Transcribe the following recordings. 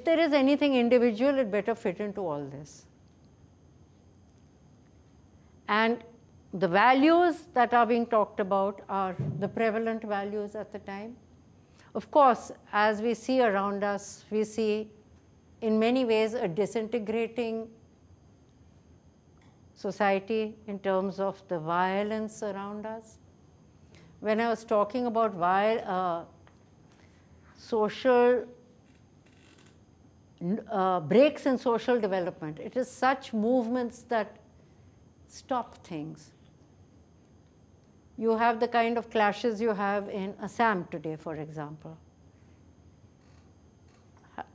If there is anything individual, it better fit into all this. And the values that are being talked about are the prevalent values at the time. Of course, as we see around us, we see in many ways a disintegrating society in terms of the violence around us. When I was talking about social breaks in social development, it is such movements that stop things. You have the kind of clashes you have in Assam today, for example.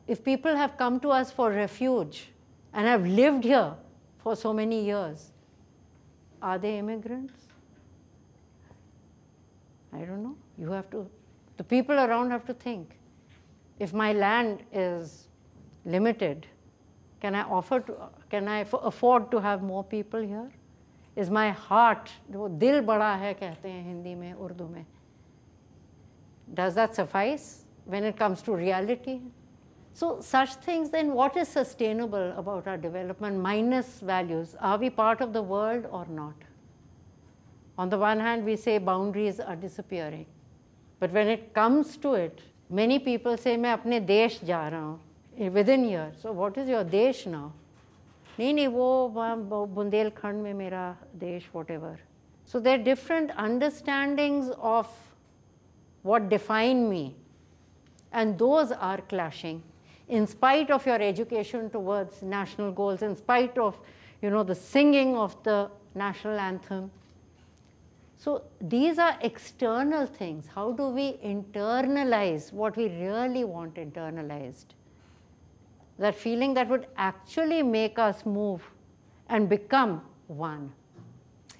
If people have come to us for refuge and have lived here for so many years, are they immigrants? I don't know. You have to, the people around have to think. If my land is limited, can I afford to have more people here? Is my heart, वो दिल बड़ा है कहते हैं हिंदी में, उर्दू में. Does that suffice when it comes to reality? So such things, then what is sustainable about our development minus values? Are we part of the world or not? On the one hand, we say boundaries are disappearing. But when it comes to it, many people say, मैं अपने देश जा रहा हूँ, within here. So what is your देश now? नहीं वो बुंदेलखंड में मेरा देश, whatever. So there are different understandings of what define me, and those are clashing. In spite of your education towards national goals, in spite of the singing of the national anthem. So these are external things. How do we internalize what we really want internalized? That feeling that would actually make us move and become one.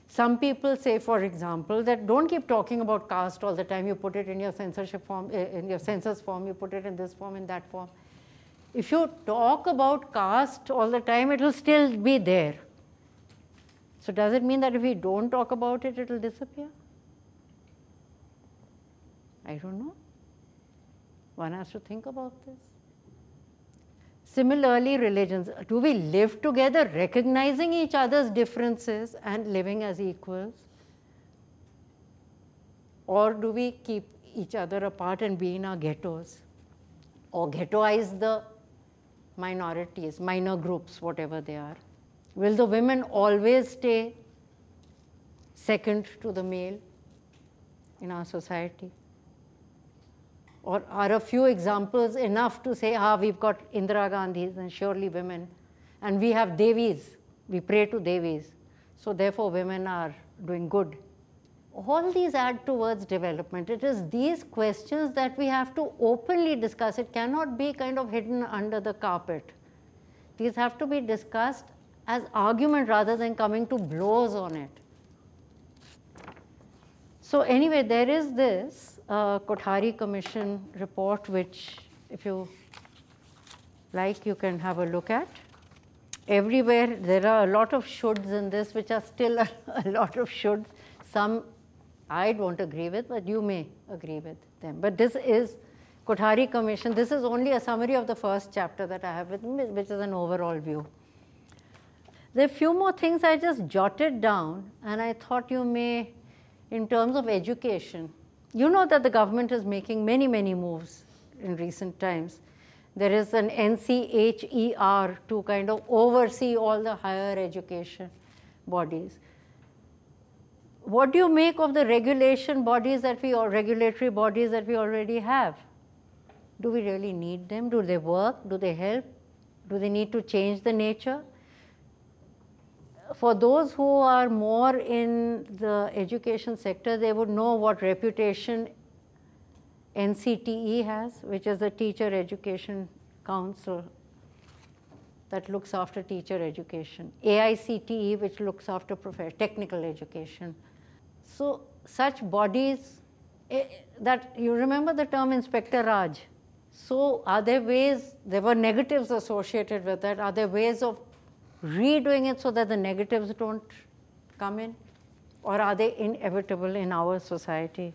Some people say, for example, that don't keep talking about caste all the time. You put it in your censorship form, in your census form, you put it in this form, in that form. If you talk about caste all the time, it will still be there. So does it mean that if we don't talk about it, it will disappear? I don't know. One has to think about this. Similarly, religions. Do we live together recognizing each other's differences and living as equals? Or do we keep each other apart and be in our ghettos? Or ghettoize the minorities, minor groups, whatever they are? Will the women always stay second to the male in our society? Or are a few examples enough to say, we've got Indira Gandhis and surely women, and we have Devis, we pray to Devis, so therefore women are doing good. All these add towards development. It is these questions that we have to openly discuss. It cannot be kind of hidden under the carpet. These have to be discussed as argument rather than coming to blows on it. So anyway, there is this Kothari Commission report, which if you like, you can have a look at. Everywhere there are a lot of shoulds in this, which are still a lot of shoulds. Some I don't agree with, but you may agree with them. But this is Kothari Commission. This is only a summary of the first chapter that I have with me, which is an overall view. There are a few more things I just jotted down, and I thought you may, in terms of education, you know that the government is making many, many moves in recent times. There is an NCHER to kind of oversee all the higher education bodies. What do you make of the regulation bodies that or regulatory bodies that we already have? Do we really need them? Do they work? Do they help? Do they need to change the nature? For those who are more in the education sector, they would know what reputation NCTE has, which is the Teacher Education Council that looks after teacher education. AICTE, which looks after technical education. So such bodies, that you remember the term Inspector Raj. So are there ways, there were negatives associated with that, are there ways of redoing it so that the negatives don't come in? Or are they inevitable in our society?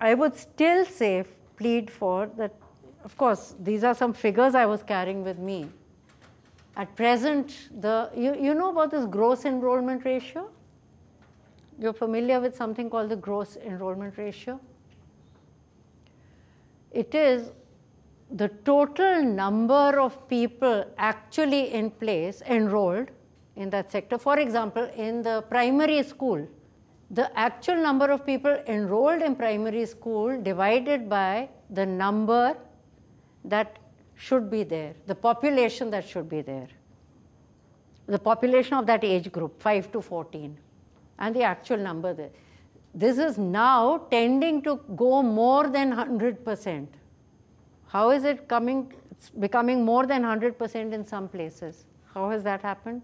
I would still say, plead for that of course, these are some figures I was carrying with me. At present, you know about this gross enrollment ratio? You're familiar with something called the gross enrollment ratio? It is the total number of people actually in place, enrolled in that sector. For example, in the primary school, the actual number of people enrolled in primary school divided by the number that should be there, the population that should be there, the population of that age group, 5 to 14, and the actual number there. This is now tending to go more than 100%. How is it coming? It's becoming more than 100% in some places. How has that happened?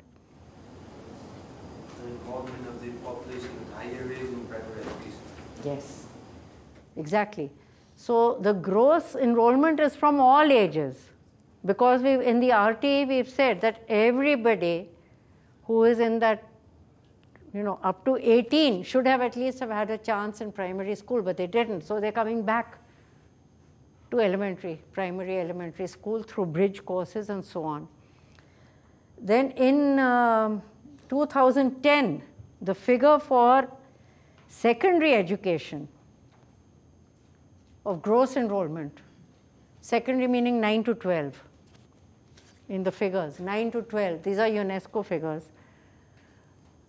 The involvement of the population at higher age in primary education. Yes, exactly. So the gross enrollment is from all ages, because in the RTE we've said that everybody who is in that, up to 18 should have at least have had a chance in primary school, but they didn't. So they're coming back to primary elementary school through bridge courses and so on. Then in 2010, the figure for secondary education of gross enrollment, secondary meaning 9 to 12 in the figures, 9 to 12, these are UNESCO figures,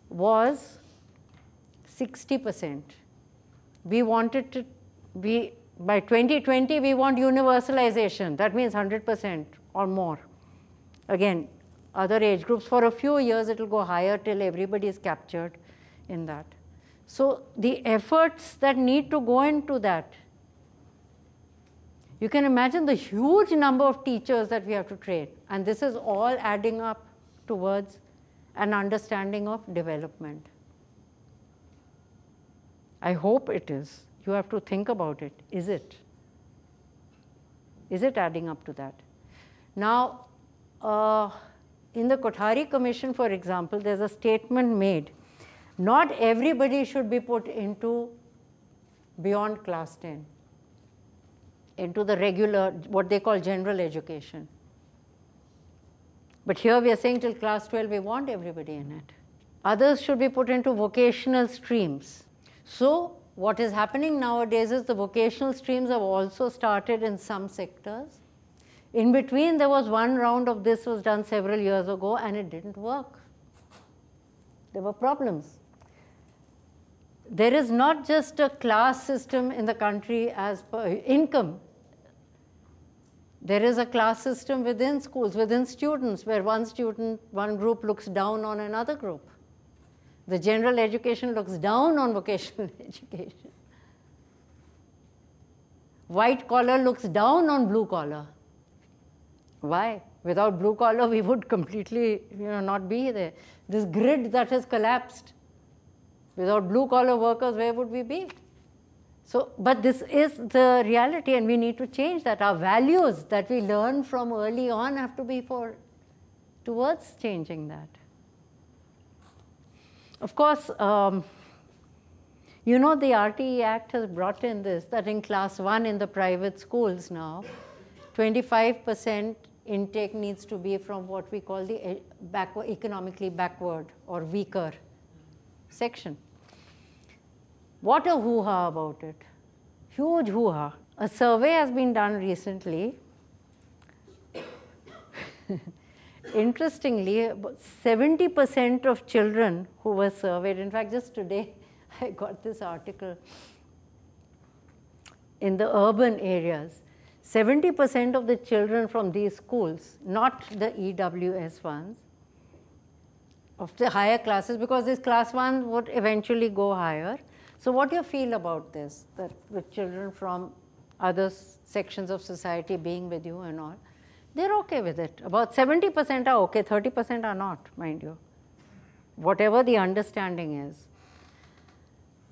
was 60%. We wanted to be, by 2020, we want universalization. That means 100% or more. Again, other age groups, for a few years, it will go higher till everybody is captured in that. So the efforts that need to go into that, you can imagine the huge number of teachers that we have to train. And this is all adding up towards an understanding of development. I hope it is. You have to think about it. Is it? Is it adding up to that? Now, in the Kothari Commission, for example, there's a statement made. Not everybody should be put into beyond class 10, into the regular, what they call general education. But here we are saying till class 12 we want everybody in it. Others should be put into vocational streams. So what is happening nowadays is the vocational streams have also started in some sectors. In between, there was one round of this was done several years ago and it didn't work. There were problems. There is not just a class system in the country as per income. There is a class system within schools, within students, where one group looks down on another group. The general education looks down on vocational education. White collar looks down on blue collar. Why? Without blue collar, we would completely not be there. This grid that has collapsed. Without blue collar workers, where would we be? So, but this is the reality and we need to change that. Our values that we learn from early on have to be towards changing that. Of course, the RTE Act has brought in this, that in class 1 in the private schools now, 25% intake needs to be from what we call the economically backward or weaker section. What a hoo-ha about it. Huge hoo-ha. A survey has been done recently. Interestingly, about 70% of children who were surveyed, in fact, just today I got this article, in the urban areas, 70% of the children from these schools, not the EWS ones, of the higher classes, because these class 1s would eventually go higher. So what do you feel about this, that with children from other sections of society being with you and all? They're okay with it. About 70% are okay, 30% are not, mind you. Whatever the understanding is.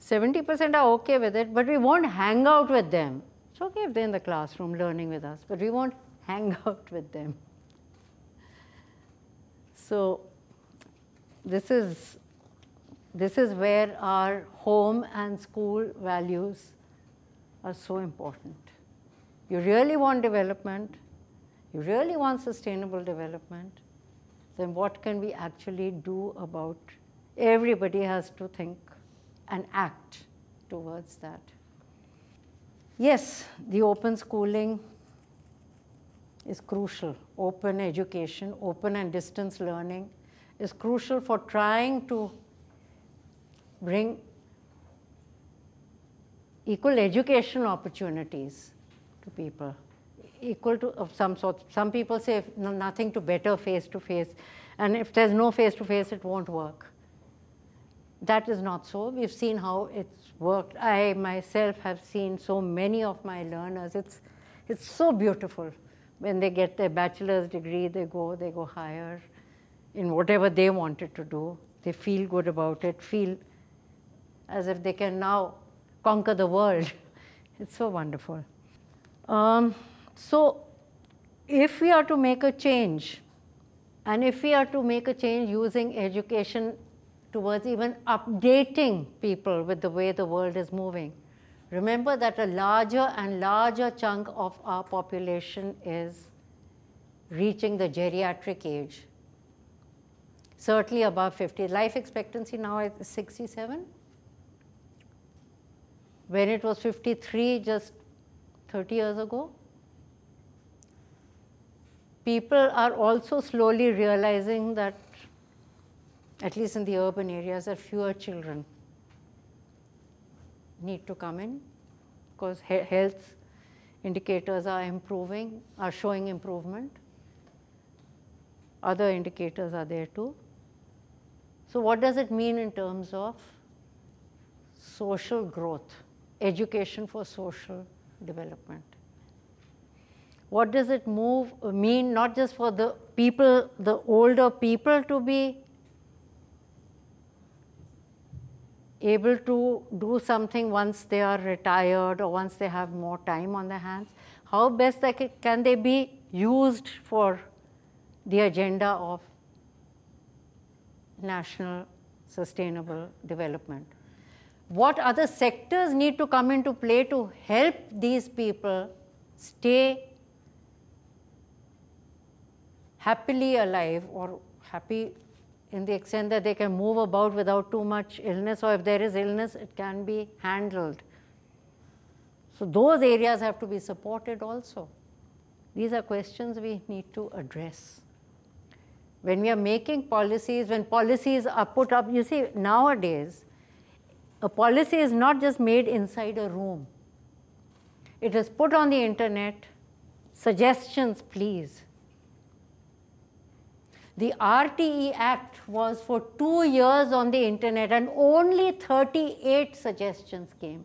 70% are okay with it, but we won't hang out with them. It's okay if they're in the classroom learning with us, but we won't hang out with them. So this is where our home and school values are so important. you really want development, you really want sustainable development, then what can we actually do about it? Everybody has to think and act towards that. Yes, the open schooling is crucial. Open education, open and distance learning is crucial for trying to bring equal education opportunities to people, equal to of some sort. Some people say nothing to better face-to-face, and if there's no face-to-face, it won't work. That is not so. We've seen how it's worked. I myself have seen so many of my learners. It's so beautiful. When they get their bachelor's degree, they go higher in whatever they wanted to do. They feel good about it, feel as if they can now conquer the world. It's so wonderful. So if we are to make a change, and if we are to make a change using education towards even updating people with the way the world is moving, remember that a larger and larger chunk of our population is reaching the geriatric age, certainly above 50. Life expectancy now is 67. When it was 53 just 30 years ago. People are also slowly realizing that, at least in the urban areas, that fewer children need to come in because health indicators are improving, are showing improvement. Other indicators are there too. So what does it mean in terms of social growth, education for social development? What does it mean not just for the people, the older people to be able to do something once they are retired or once they have more time on their hands? How best can they be used for the agenda of national sustainable development? What other sectors need to come into play to help these people stay happily alive, or happy in the extent that they can move about without too much illness, or if there is illness, it can be handled. So those areas have to be supported also. These are questions we need to address. When we are making policies, when policies are put up, you see, nowadays, a policy is not just made inside a room. It is put on the internet, suggestions please. The RTE Act was for 2 years on the internet and only 38 suggestions came.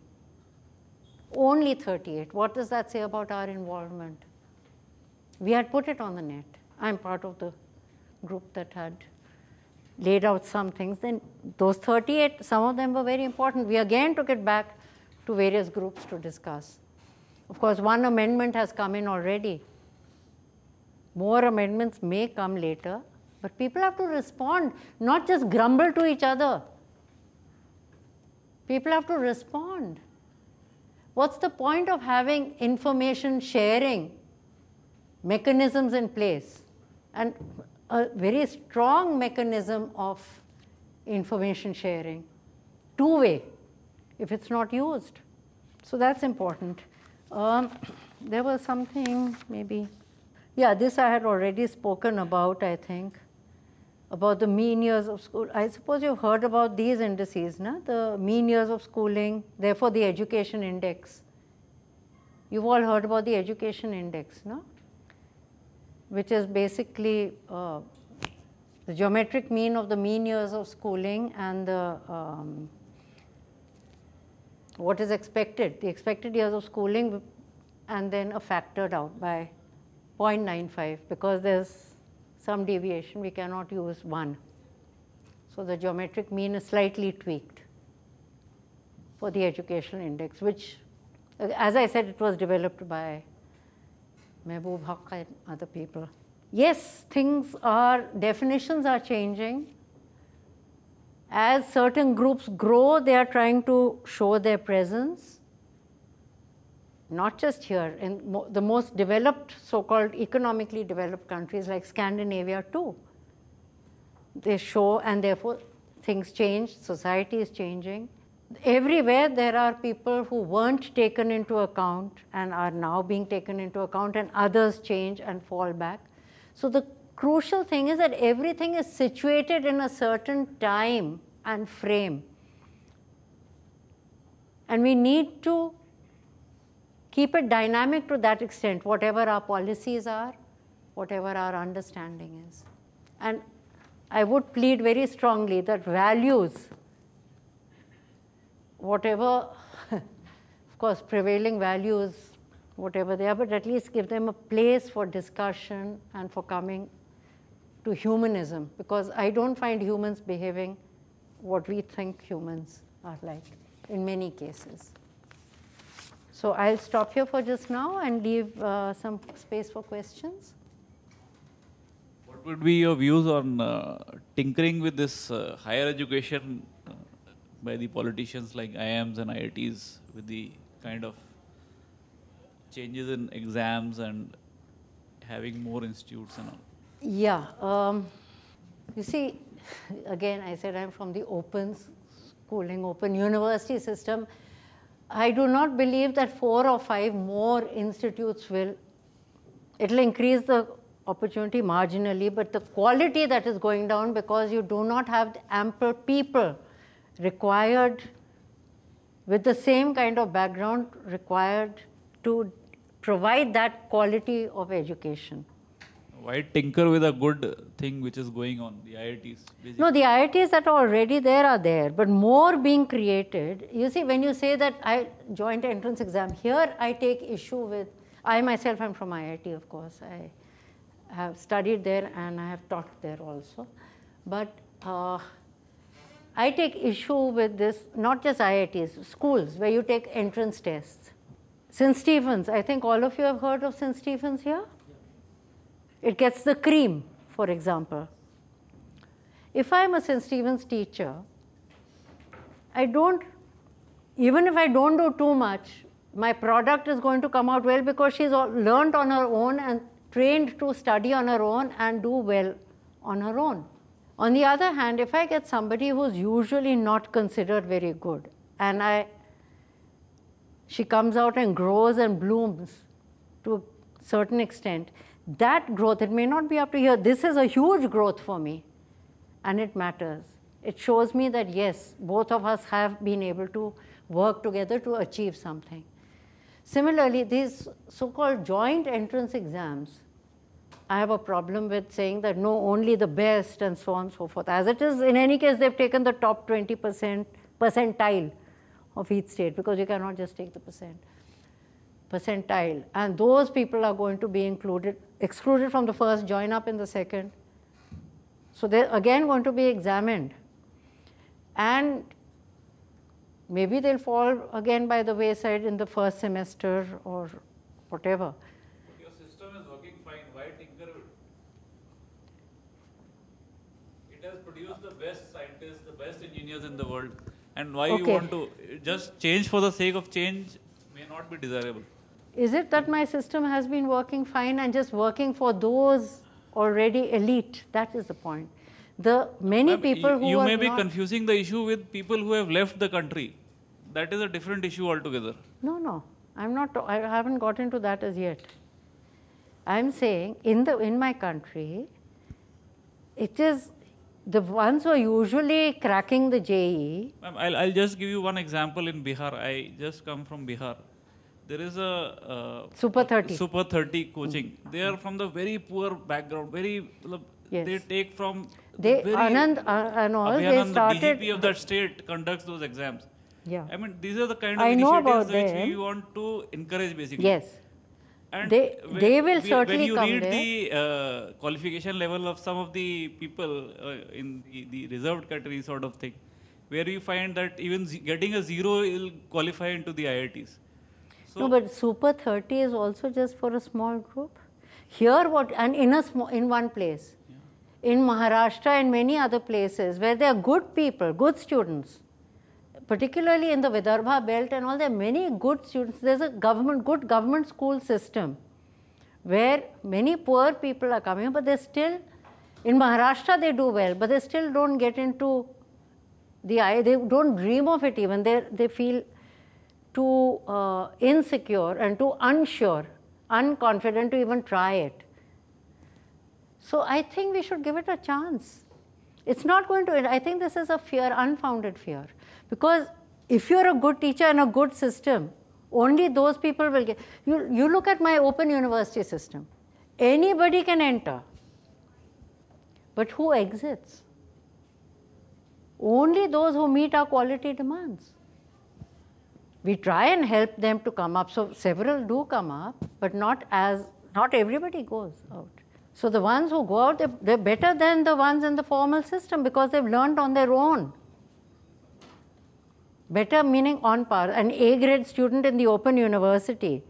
Only 38. What does that say about our involvement? We had put it on the net. I'm part of the group that had laid out some things. Then those 38, some of them were very important. We again took it back to various groups to discuss. Of course, one amendment has come in already. More amendments may come later. But people have to respond, not just grumble to each other. People have to respond. What's the point of having information sharing mechanisms in place and a very strong mechanism of information sharing, two-way, if it's not used? So that's important. There was something maybe, yeah, this I had already spoken about, I think, about the mean years of school. I suppose you've heard about these indices, no? The mean years of schooling, therefore the education index. You've all heard about the education index, no? Which is basically the geometric mean of the mean years of schooling and the what is expected, the expected years of schooling, and then factored out by 0.95, because there's some deviation, we cannot use 1. So the geometric mean is slightly tweaked for the educational index, which, as I said, it was developed by Mehboob Haq and other people. Yes, definitions are changing. As certain groups grow, they are trying to show their presence. not just here, in the most developed, so-called economically developed countries like Scandinavia too. They show, and therefore things change, society is changing. Everywhere there are people who weren't taken into account and are now being taken into account, and others change and fall back. So the crucial thing is that everything is situated in a certain time and frame. And we need to keep it dynamic to that extent, whatever our policies are, whatever our understanding is. And I would plead very strongly that values, whatever, of course, prevailing values, whatever they are, but at least give them a place for discussion and for coming to humanism, because I don't find humans behaving what we think humans are like in many cases. So I'll stop here for just now and leave some space for questions. What would be your views on tinkering with this higher education by the politicians like IIMs and IITs, with the kind of changes in exams and having more institutes and all? Yeah, you see, again, I said I'm from the open schooling, open university system. I do not believe that 4 or 5 more institutes will, it'll increase the opportunity marginally, but the quality that is going down because you do not have the ample people required with the same kind of background required to provide that quality of education. Why tinker with a good thing which is going on, the IITs? Basically? No, the IITs that are already there are there, but more being created. You see, when you say that joint entrance exam, here I take issue with, I myself am from IIT, of course. I have studied there and I have taught there also. But I take issue with this, not just IITs, schools where you take entrance tests. St. Stephen's, I think all of you have heard of St. Stephen's here? It gets the cream, for example. If I'm a St. Stephen's teacher, even if I don't do too much, my product is going to come out well because she's learned on her own and trained to study on her own and do well on her own. On the other hand, if I get somebody who's usually not considered very good, and she comes out and grows and blooms to a certain extent, that growth, it may not be up to here. This is a huge growth for me, and it matters. It shows me that, yes, both of us have been able to work together to achieve something. Similarly, these so-called joint entrance exams, I have a problem with saying that no, only the best and so on and so forth. As it is, in any case, they've taken the top 20% percentile of each state, because you cannot just take the percentile. And those people are going to be excluded from the first, join up in the second. So they're again going to be examined. And maybe they'll fall again by the wayside in the first semester or whatever. But your system is working fine. Why tinker with it? It has produced the best scientists, the best engineers in the world. And why you want to just change for the sake of change may not be desirable. Is it that my system has been working fine and just working for those already elite? That is the point. The many people who you are may be not confusing the issue with people who have left the country. That is a different issue altogether. No, I'm not. I haven't got into that as yet. I'm saying in my country, it is the ones who are usually cracking the JEE. I'll just give you one example in Bihar. I just come from Bihar. There is a Super 30. Super 30 coaching. They are from the very poor background. They take from Anand and all. They started. The DGP of that state conducts those exams. Yeah. I mean, these are the kind of initiatives which we want to encourage, basically. Yes. And they will certainly come there. When you read the qualification level of some of the people in the reserved category sort of thing, where you find that even getting a 0 will qualify into the IITs. So no, but Super 30 is also just for a small group. Here, in one place. Yeah. In Maharashtra and many other places where there are good people, good students, particularly in the Vidarbha belt and all, there are many good students. There's a good government school system where many poor people are coming, but they still, in Maharashtra they do well, but they still don't get into they don't dream of it even. They feel too insecure and too unsure, unconfident to even try it. So I think we should give it a chance. It's not going to, I think this is a fear, unfounded fear. Because if you're a good teacher and a good system, only those people will get, you look at my open university system. Anybody can enter. But who exits? Only those who meet our quality demands. We try and help them to come up. So several do come up, but not everybody goes out. So the ones who go out, they're better than the ones in the formal system because they've learned on their own. Better meaning on par. An A-grade student in the open university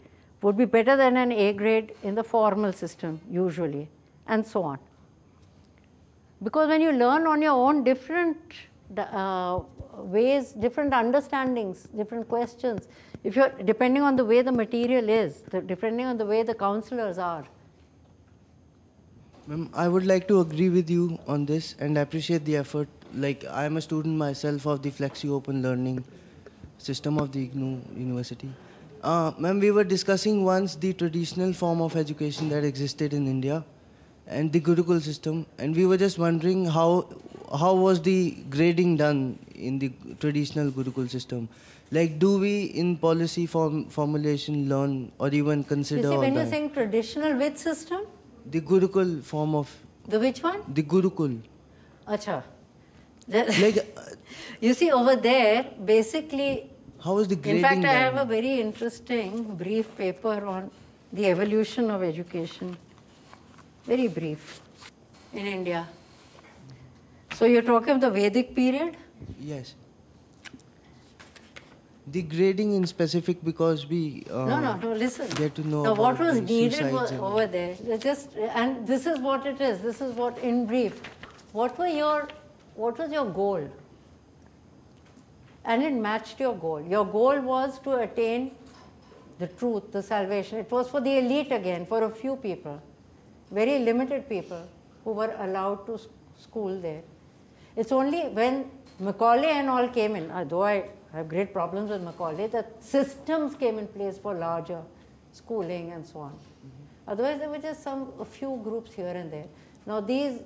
would be better than an A-grade in the formal system, usually, and so on. Because when you learn on your own, different ways, different understandings, different questions, if you're depending on the way the material is, depending on the way the counselors are. Ma'am, I would like to agree with you on this and appreciate the effort. Like, I am a student myself of the Flexi Open Learning system of the IGNOU University. Ma'am, we were discussing once the traditional form of education that existed in India and the Gurukul system, and we were just wondering how was the grading done in the traditional Gurukul system? Like, do we in policy formulation learn or even consider? You see, when you're saying traditional which system? The Gurukul form of... The which one? The Gurukul. Acha. Like, you see, over there, basically... How is the grading In fact, done? I have a very interesting brief paper on the evolution of education. Very brief, in India. So you're talking of the Vedic period? Yes. The grading in specific, because we No, listen. get to know Now, what about was the needed was suicides over there. And this is what it is. This is what, in brief, what was your goal? And it matched your goal. Your goal was to attain the truth, the salvation. It was for the elite again, for a few people, very limited people who were allowed to school there. It's only when Macaulay and all came in, though I have great problems with Macaulay, that systems came in place for larger schooling and so on. Otherwise, there were just a few groups here and there. Now these,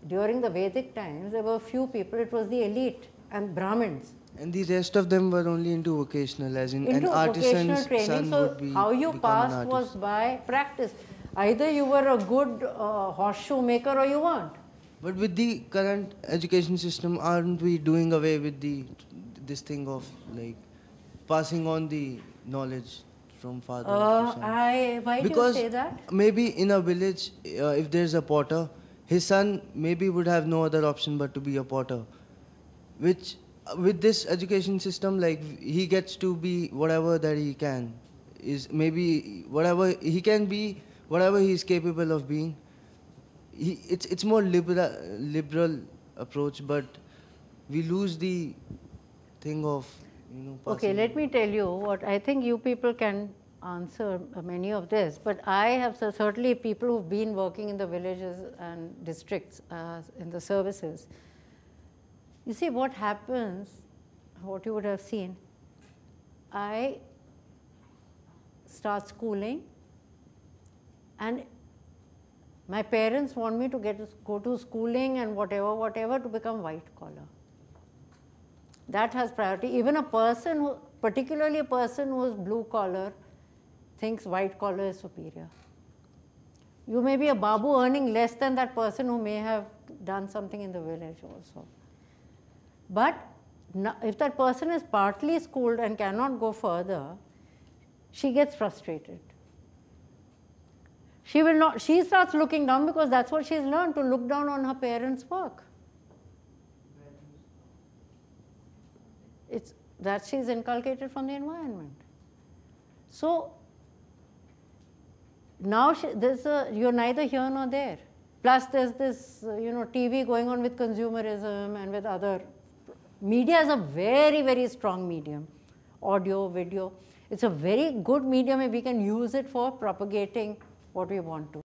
during the Vedic times, there were a few people, it was the elite and Brahmins. And the rest of them were only into vocational, as in Into an artisan's vocational training. son would be How you become an passed artist. was by practice. Either you were a good horseshoe maker or you weren't. But with the current education system, aren't we doing away with this thing of like passing on the knowledge from father to son? Why Because do you say that? maybe in a village, if there's a potter, his son maybe would have no other option but to be a potter. Which, with this education system, like he gets to be whatever that he can. Is maybe whatever he can be, whatever he is capable of being. It's more liberal approach, but we lose the thing of, Okay, let me tell you what I think you people can answer many of this, but I have certainly people who've been working in the villages and districts in the services. You see what happens, what you would have seen, I start schooling and my parents want me to go to schooling and whatever to become white collar. That has priority. Even a person, particularly a person who is blue collar, thinks white collar is superior. You may be a babu earning less than that person who may have done something in the village also. But if that person is partly schooled and cannot go further, she gets frustrated. She starts looking down because that's what she's learned, to look down on her parents' work. It's that she's inculcated from the environment. So now you're neither here nor there. Plus there's this, TV going on with consumerism and with other Media is a very, very strong medium. Audio, video. It's a very good medium if we can use it for propagating what we want to.